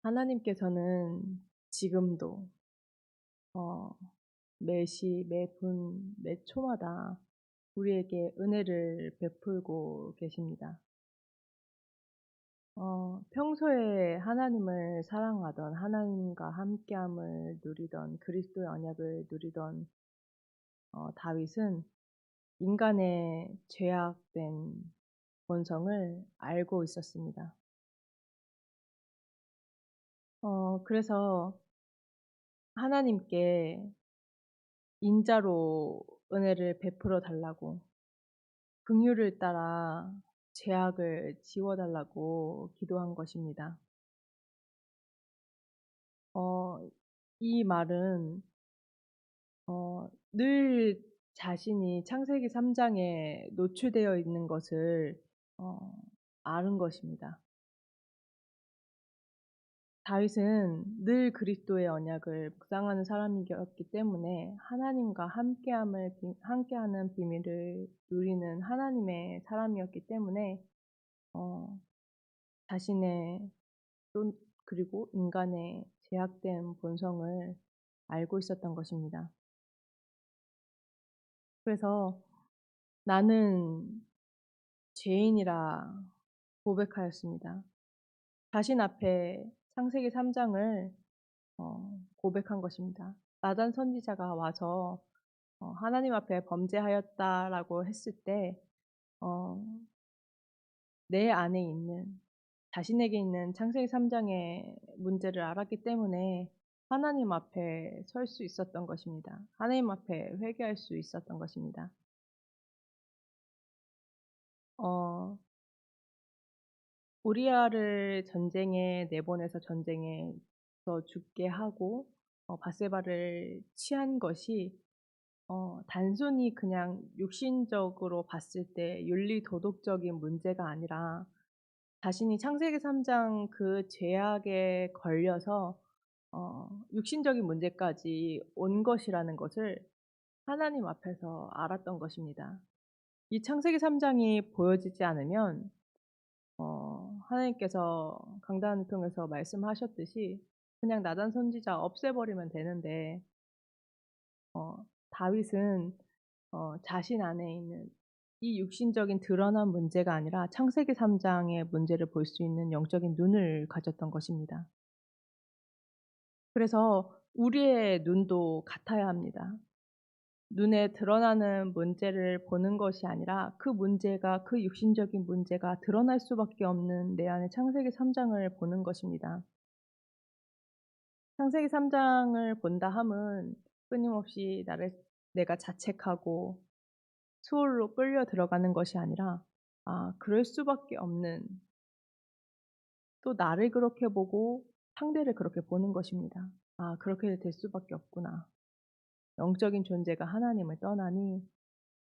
하나님께서는 지금도 어 매시 매분 매 초마다 우리에게 은혜를 베풀고 계십니다. 평소에 하나님을 사랑하던 하나님과 함께함을 누리던 그리스도의 언약을 누리던 다윗은 인간의 죄악된 본성을 알고 있었습니다. 그래서 하나님께 인자로 은혜를 베풀어 달라고 긍휼을 따라 죄악을 지워 달라고 기도한 것입니다. 어 이 말은 늘 자신이 창세기 3 장에 노출되어 있는 것을 어 아는 것입니다. 다윗은 늘 그리스도의 언약을 묵상하는 사람이었기 때문에 하나님과 함께하는 비밀을 누리는 하나님의 사람이었기 때문에 어 자신의 또 그리고 인간의 죄악된 본성을 알고 있었던 것입니다. 그래서 "나는 죄인이라." 고백하였습니다. 자신 앞에 창세기 3 장을 고백한 것입니다. 나단 선지자가 와서 "하나님 앞에 범죄하였다."라고 했을 때 어 내 안에 있는 자신에게 있는 창세기 3 장의 문제를 알았기 때문에 하나님 앞에 설 수 있었던 것입니다. 하나님 앞에 회개할 수 있었던 것입니다. 어 우리아를 전쟁에 내보내서 전쟁에서 죽게 하고 밧세바를 취한 것이 단순히 그냥 육신적으로 봤을 때 윤리 도덕적인 문제가 아니라 자신이 창세기 3장 그 죄악에 걸려서 육신적인 문제까지 온 것이라는 것을 하나님 앞에서 알았던 것입니다. 이 창세기 3 장이 보여지지 않으면 하나님께서 강단을 통해서 말씀하셨듯이 그냥 나단 선지자 없애버리면 되는데 다윗은 자신 안에 있는 이 육신적인 드러난 문제가 아니라 창세기 3 장의 문제를 볼 수 있는 영적인 눈을 가졌던 것입니다. 그래서 우리의 눈도 같아야 합니다. 눈에 드러나는 문제를 보는 것이 아니라 그 문제가 그 육신적인 문제가 드러날 수밖에 없는 내 안의 창세기 3 장을 보는 것입니다. 창세기 3 장을 본다 함은 끊임없이 나를 내가 자책하고 수월로 끌려 들어가는 것이 아니라 그럴 수밖에 없는, 또 나를 그렇게 보고 상대를 그렇게 보는 것입니다. '그렇게 될 수밖에 없구나. 영적인 존재가 하나님을 떠나니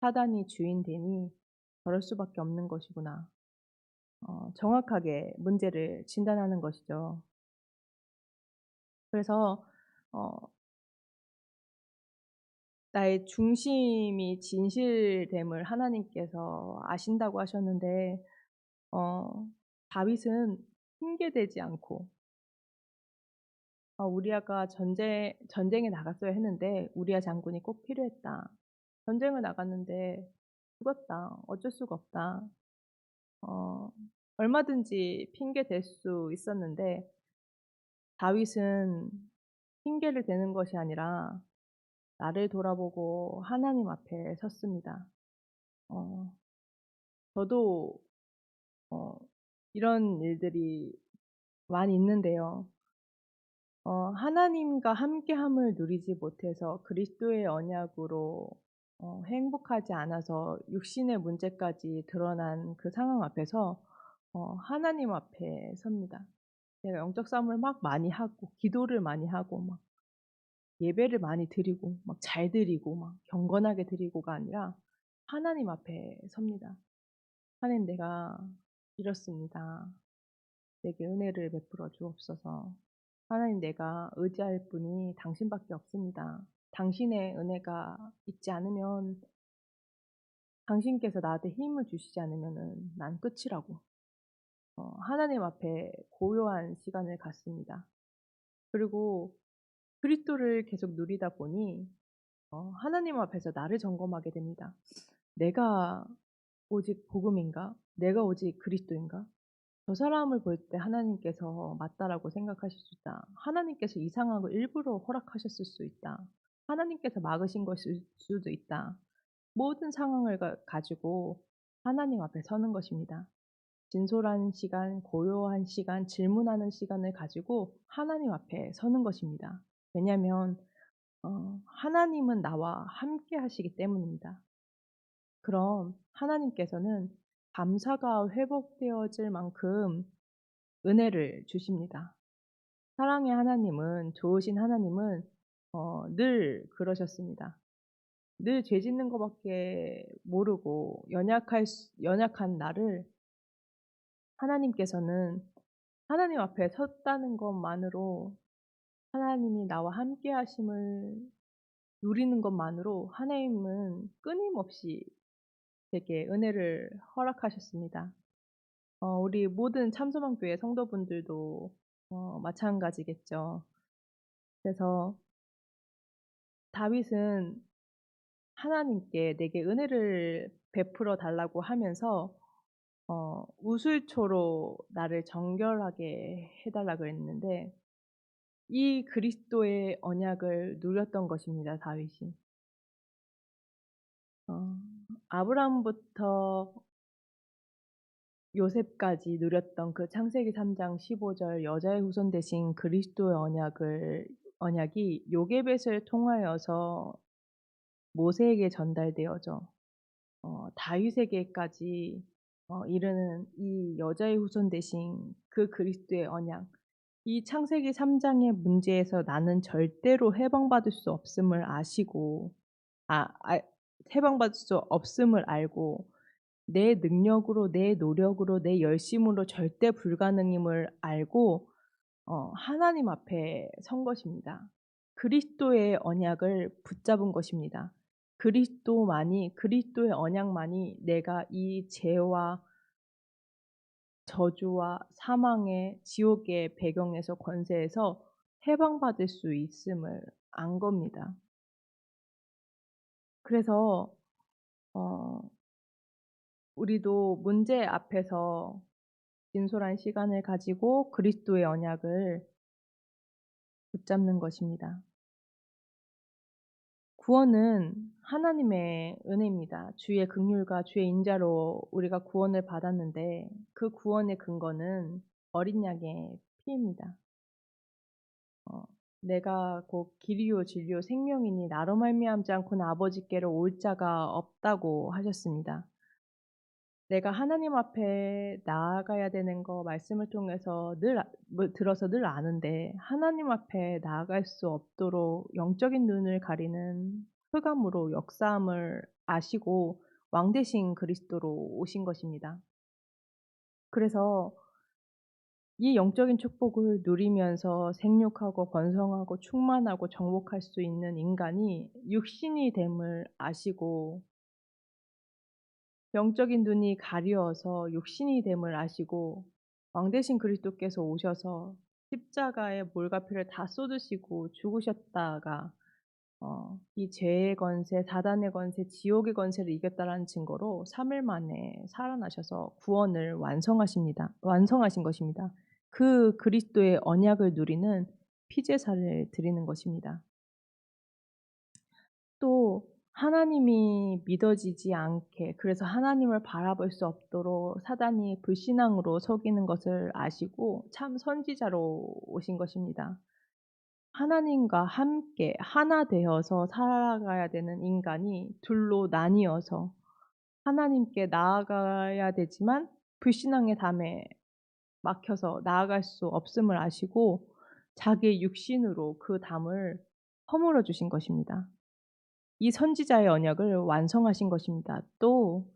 사단이 주인 되니 저럴 수밖에 없는 것이구나.' 정확하게 문제를 진단하는 것이죠. 그래서 어 나의 중심이 진실됨을 하나님께서 아신다고 하셨는데 어 다윗은 핑계대지 않고 우리아가 전쟁에 나갔어야 했는데 우리아 장군이 꼭 필요했다. 전쟁을 나갔는데 죽었다. 어쩔 수가 없다. 어 얼마든지 핑계댈 수 있었는데 다윗은 핑계를 대는 것이 아니라 나를 돌아보고 하나님 앞에 섰습니다. 어 저도 어 이런 일들이 많이 있는데요. 하나님과 함께함을 누리지 못해서 그리스도의 언약으로 행복하지 않아서 육신의 문제까지 드러난 그 상황 앞에서 하나님 앞에 섭니다. 제가 영적 싸움을 막 많이 하고 기도를 많이 하고 막 예배를 많이 드리고 막 잘 드리고 막 경건하게 드리고가 아니라 하나님 앞에 섭니다. "하나님, 내가 이렇습니다. 내게 은혜를 베풀어 주옵소서. 하나님, 내가 의지할 분이 당신밖에 없습니다. 당신의 은혜가 있지 않으면, 당신께서 나한테 힘을 주시지 않으면은 난 끝이라고. 하나님 앞에 고요한 시간을 갖습니다. 그리고 그리스도를 계속 누리다 보니 하나님 앞에서 나를 점검하게 됩니다. '내가 오직 복음인가? 내가 오직 그리스도인가?' 저 사람을 볼 때 하나님께서 맞다라고 생각하실 수 있다. 하나님께서 이 상황을 일부러 허락하셨을 수 있다. 하나님께서 막으신 것일 수도 있다. 모든 상황을 가지고 하나님 앞에 서는 것입니다. 진솔한 시간, 고요한 시간, 질문하는 시간을 가지고 하나님 앞에 서는 것입니다. 왜냐하면 하나님은 나와 함께 하시기 때문입니다. 그럼 하나님께서는 감사가 회복되어질 만큼 은혜를 주십니다. 사랑의 하나님은, 좋으신 하나님은 늘 그러셨습니다. 늘 죄 짓는 거 밖에 모르고 연약한 나를 하나님께서는 하나님 앞에 섰다는 것만으로, 하나님이 나와 함께 하심을 누리는 것만으로 하나님은 끊임없이 제게 은혜를 허락하셨습니다. 우리 모든 참소망교회 성도분들도 마찬가지겠죠. 그래서 다윗은 하나님께 내게 은혜를 베풀어 달라고 하면서 우슬초로 나를 정결하게 해 달라 그랬는데, 이 그리스도의 언약을 누렸던 것입니다, 다윗이. 어 아브라함부터 요셉까지 누렸던 그 창세기 3장 15절 여자의 후손 대신 그리스도의 언약이 요게벳을 통하여서 모세에게 전달되어져 다윗에게까지 이르는 이 여자의 후손 대신 그 그리스도의 언약. 이 창세기 3 장의 문제에서 나는 절대로 해방받을 수 없음을 아시고, 아 아 해방받을 수 없음을 알고, 내 능력으로, 내 노력으로, 내 열심으로 절대 불가능임을 알고 하나님 앞에 선 것입니다. 그리스도의 언약을 붙잡은 것입니다. 그리스도의 언약만이 내가 이 죄와 저주와 사망의 지옥의 배경에서, 권세에서 해방받을 수 있음을 안 겁니다. 그래서 어 우리도 문제 앞에서 진솔한 시간을 가지고 그리스도의 언약을 붙잡는 것입니다. 구원은 하나님의 은혜입니다. 주의 긍휼과 주의 인자로 우리가 구원을 받았는데, 그 구원의 근거는 어린 양의 피입니다. 어 "내가 곧 길이요 진리요 생명이니 나로 말미암지 않고는 아버지께로 올 자가 없다."고 하셨습니다. 내가 하나님 앞에 나아가야 되는 거 말씀을 통해서 들어서 늘 아는데, 하나님 앞에 나아갈 수 없도록 영적인 눈을 가리는 흑암으로 역사함을 아시고 왕 대신 그리스도로 오신 것입니다. 그래서 이 영적인 축복을 누리면서 생육하고 번성하고 충만하고 정복할 수 있는 인간이 육신이 됨을 아시고, 영적인 눈이 가려워서 육신이 됨을 아시고, 왕 대신 그리스도께서 오셔서 십자가에 몰과피를 다 쏟으시고 죽으셨다가 이 죄의 권세, 사단의 권세, 지옥의 권세를 이겼다라는 증거로 3일 만에 살아나셔서 구원을 완성하신 것입니다. 그 그리스도의 언약을 누리는 피제사를 드리는 것입니다. 또 하나님이 믿어지지 않게, 그래서 하나님을 바라볼 수 없도록 사단이 불신앙으로 속이는 것을 아시고 참 선지자로 오신 것입니다. 하나님과 함께 하나 되어서 살아가야 되는 인간이 둘로 나뉘어서 하나님께 나아가야 되지만 불신앙의 담에 막혀서 나아갈 수 없음을 아시고 자기의 육신으로 그 담을 허물어 주신 것입니다. 이 선지자의 언약을 완성하신 것입니다. 또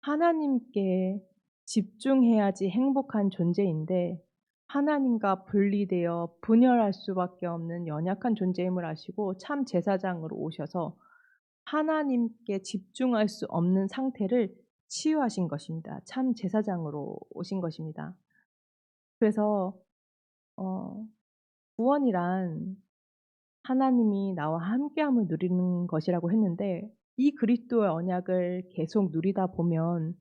하나님께 집중해야지 행복한 존재인데 하나님과 분리되어 분열할 수밖에 없는 연약한 존재임을 아시고 참 제사장으로 오셔서 하나님께 집중할 수 없는 상태를 치유하신 것입니다. 참 제사장으로 오신 것입니다. 그래서 어 구원이란 하나님이 나와 함께함을 누리는 것이라고 했는데, 이 그리스도의 언약을 계속 누리다 보면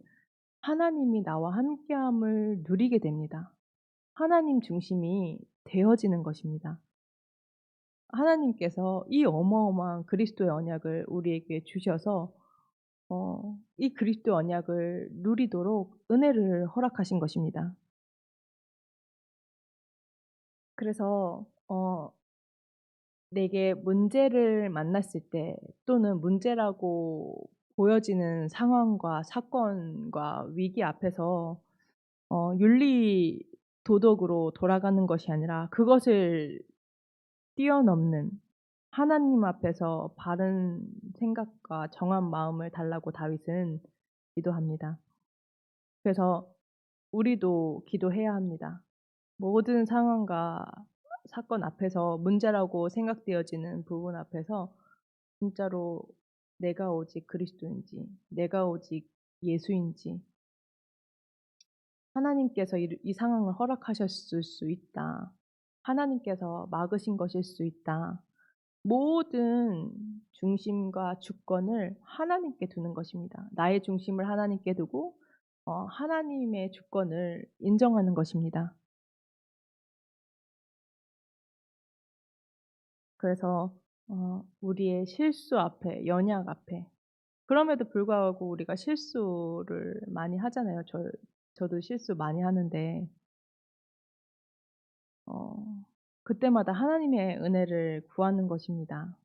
하나님이 나와 함께함을 누리게 됩니다. 하나님 중심이 되어지는 것입니다. 하나님께서 이 어마어마한 그리스도의 언약을 우리에게 주셔서 이 그리스도의 언약을 누리도록 은혜를 허락하신 것입니다. 그래서 내게 문제를 만났을 때, 또는 문제라고 보여지는 상황과 사건과 위기 앞에서 윤리 도덕으로 돌아가는 것이 아니라 그것을 뛰어넘는 하나님 앞에서 바른 생각과 정한 마음을 달라고 다윗은 기도합니다. 그래서 우리도 기도해야 합니다. 모든 상황과 사건 앞에서 문제라고 생각되어지는 부분 앞에서 진짜로 내가 오직 그리스도인지, 내가 오직 예수인지, 하나님께서 이 상황을 허락하셨을 수 있다, 하나님께서 막으신 것일 수 있다, 모든 중심과 주권을 하나님께 두는 것입니다. 나의 중심을 하나님께 두고 하나님의 주권을 인정하는 것입니다. 그래서 우리의 실수 앞에, 연약 앞에, 그럼에도 불구하고 우리가 실수를 많이 하잖아요. 저도 실수 많이 하는데 어 그때마다 하나님의 은혜를 구하는 것입니다.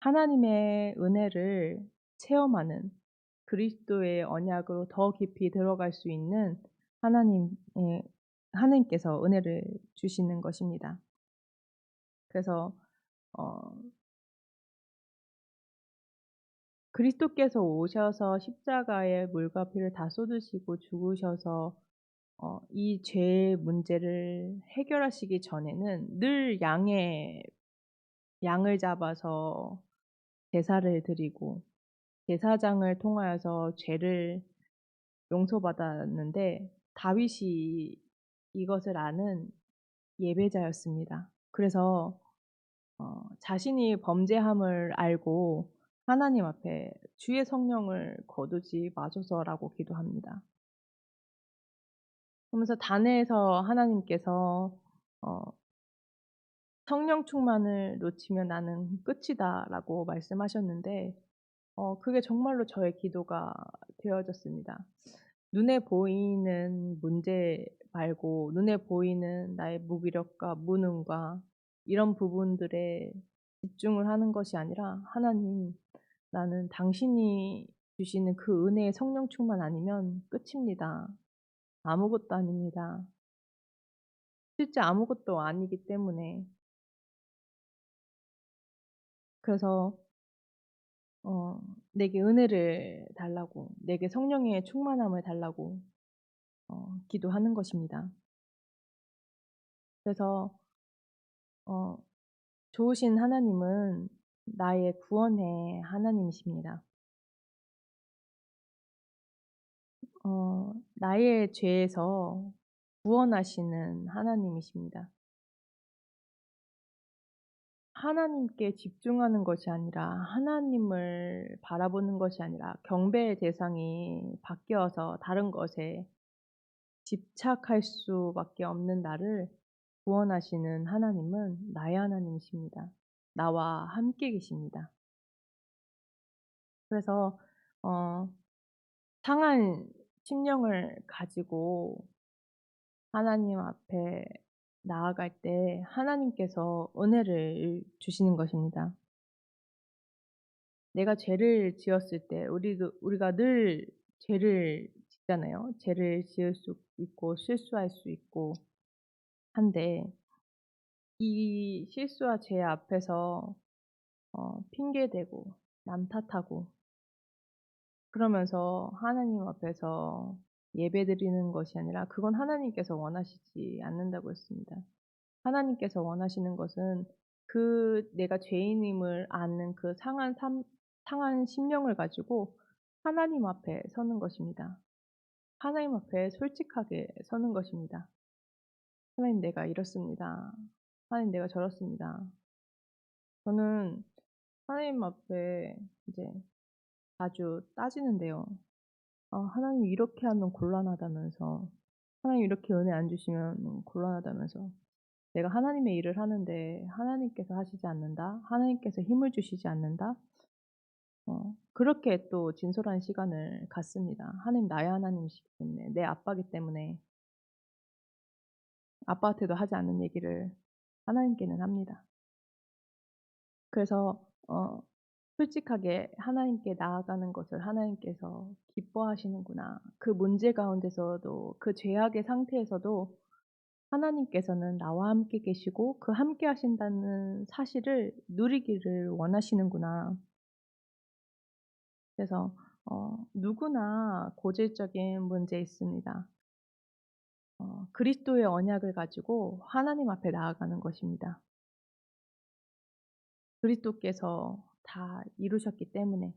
하나님의 은혜를 체험하는, 그리스도의 언약으로 더 깊이 들어갈 수 있는 하나님의 하나님께서 은혜를 주시는 것입니다. 그래서 어 그리스도께서 오셔서 십자가에 물과 피를 다 쏟으시고 죽으셔서 이 죄의 문제를 해결하시기 전에는 늘 양을 잡아서 제사를 드리고 제사장을 통하여서 죄를 용서받았는데, 다윗이 이것을 아는 예배자였습니다. 그래서 자신이 범죄함을 알고 하나님 앞에 "주의 성령을 거두지 마소서"라고 기도합니다. 그러면서 단에서 하나님께서 어 "성령 충만을 놓치면 나는 끝이다"라고 말씀하셨는데, 그게 정말로 저의 기도가 되어졌습니다. 눈에 보이는 문제 말고 눈에 보이는 나의 무기력과 무능과 이런 부분들에 집중을 하는 것이 아니라 "하나님, 나는 당신이 주시는 그 은혜의 성령 충만 아니면 끝입니다. 아무것도 아닙니다. 실제 아무것도 아니기 때문에." 그래서 어 내게 은혜를 달라고, 내게 성령의 충만함을 달라고 기도하는 것입니다. 그래서 어 좋으신 하나님은 나의 구원의 하나님이십니다. 나의 죄에서 구원하시는 하나님이십니다. 하나님께 집중하는 것이 아니라, 하나님을 바라보는 것이 아니라 경배의 대상이 바뀌어서 다른 것에 집착할 수밖에 없는 나를 구원하시는 하나님은 나의 하나님이십니다. 나와 함께 계십니다. 그래서 어 상한 심령을 가지고 하나님 앞에 나아갈 때 하나님께서 은혜를 주시는 것입니다. 내가 죄를 지었을 때 우리가 늘 죄를 짓잖아요. 죄를 지을 수 있고 실수할 수 있고 한데, 이 실수와 죄 앞에서 핑계대고 남 탓하고 그러면서 하나님 앞에서 예배드리는 것이 아니라, 그건 하나님께서 원하시지 않는다고 했습니다. 하나님께서 원하시는 것은 내가 죄인임을 아는 그 상한 심령을 가지고 하나님 앞에 서는 것입니다. 하나님 앞에 솔직하게 서는 것입니다. "하나님 내가 이렇습니다. 하나님 내가 저렇습니다." 저는 하나님 앞에 이제 자주 따지는데요. 하나님 이렇게 하면 곤란하다면서, 하나님 이렇게 은혜 안 주시면 곤란하다면서, 내가 하나님의 일을 하는데 하나님께서 하시지 않는다, 하나님께서 힘을 주시지 않는다, 그렇게 또 진솔한 시간을 갖습니다. 하나님 나의 하나님이시기 때문에, 내 아빠기 때문에 아빠한테도 하지 않는 얘기를 하나님께는 합니다. 그래서 솔직하게 하나님께 나아가는 것을 하나님께서 기뻐하시는구나. 그 문제 가운데서도, 그 죄악의 상태에서도 하나님께서는 나와 함께 계시고 그 함께 하신다는 사실을 누리기를 원하시는구나. 그래서 누구나 고질적인 문제 있습니다. 그리스도의 언약을 가지고 하나님 앞에 나아가는 것입니다. 그리스도께서 다 이루셨기 때문에.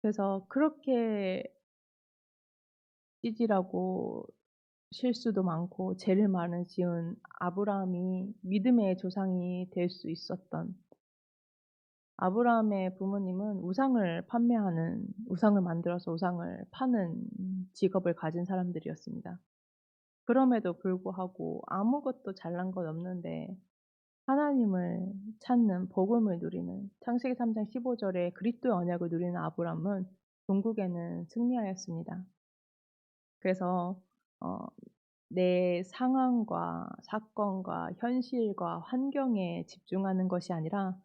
그래서 그렇게 찌질하고 실수도 많고 죄를 많이 지은 아브라함이 믿음의 조상이 될 수 있었던, 아브라함의 부모님은 우상을 만들어서 우상을 파는 직업을 가진 사람들이었습니다. 그럼에도 불구하고 아무것도 잘난 것 없는데 하나님을 찾는 복음을 누리는, 창세기 3장 15 절에 그리스도의 언약을 누리는 아브람은 종국에는 승리하였습니다. 그래서 어 내 상황과 사건과 현실과 환경에 집중하는 것이 아니라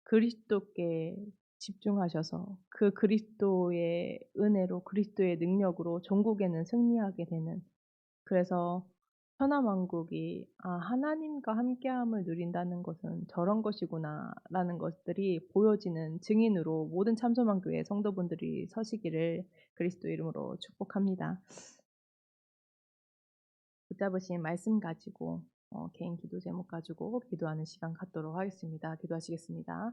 그리스도께 집중하셔서 그 그리스도의 은혜로, 그리스도의 능력으로 종국에는 승리하게 되는, 그래서 천하만국이 '아 하나님과 함께함을 누린다는 것은 저런 것이구나.'라는 것들이 보여지는 증인으로 모든 참소만 교회 성도분들이 서시기를 그리스도 이름으로 축복합니다. 붙잡으신 말씀 가지고 개인 기도 제목 가지고 기도하는 시간 갖도록 하겠습니다. 기도하시겠습니다.